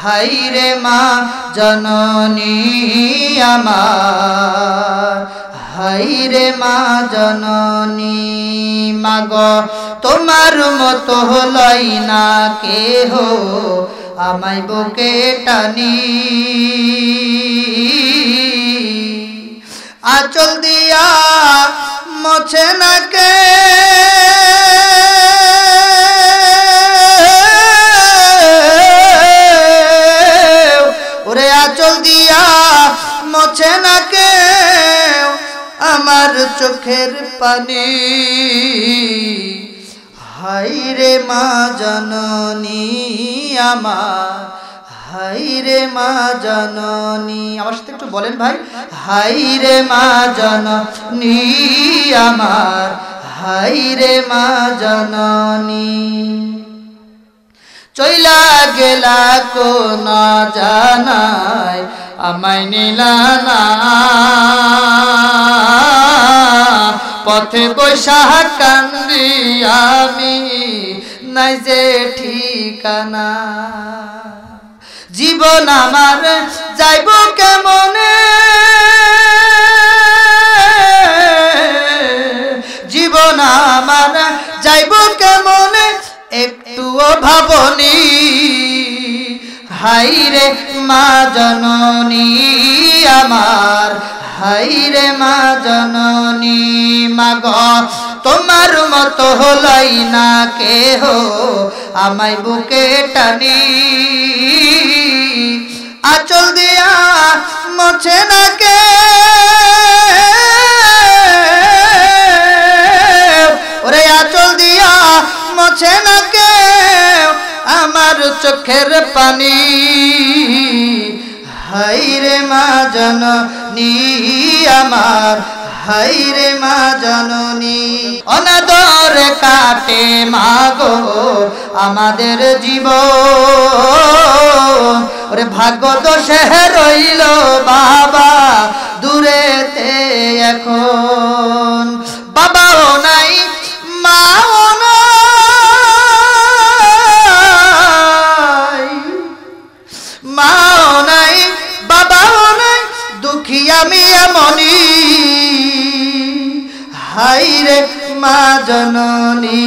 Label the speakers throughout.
Speaker 1: হাইরে মা জননী আমার, হাইরে মা জননী। মাগো তোমার মতো লয় না কেহ আমায় বুকে টানি, আঁচল দিয়া মোছে না কে ওরে, আঁচল দিয়া মোছে না কে আমার চোখের পানি। হাইরে মা জননী আমার, হাইরে মা জননী। আমার সাথে একটু বলেন ভাই, হাইরে মা জননী আমার, হাইরে মা জননী। চইলা গেলা কোন জানাই আমায় নিলা না, পথে বৈশা কান্দি আমি নাই যে ঠিকানা। জীবন আমার যাইব কেমনে, জীবন আমার যাইব কেমনে একটুও ভাবনি। হাইরে মা জননী আমার, হাইরে মা জননী। মাগো তোমার মতো হলাই না কেহ আমায় বুকে টানি, আঁচল দিয়া মোছে না কে ওরে, আঁচল দিয়া মোছে না কে আমার চোখের পানি। হাইরে মা জননী আমার, হাইরে মা জননী। অনাদর কাটে মাগো আমাদের জীবন, ওরে ভাগ্য দোষে রইল বাবা দূরেতে এখন। বাবাও নাই মাও নাই, মাও নাই বাবাও নাই, দুঃখী আমি এমনি। হাইরে মা জননী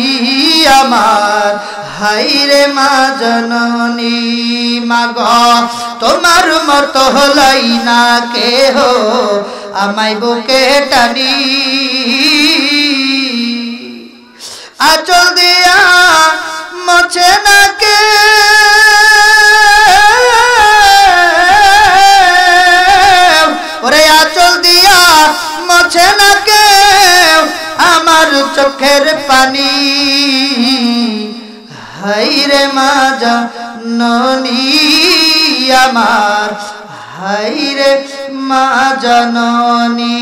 Speaker 1: আমার, হাইরে মা জননী। মাগো তোমার মতো হলাই না কেহ আমায় বুকে টানি, আঁচল দিয়া মোছে না কে ওরে, আঁচল দিয়া মোছে না কে আমার চোখের পানি। হাইরে মা জননী আমার, হাইরে মা জননী।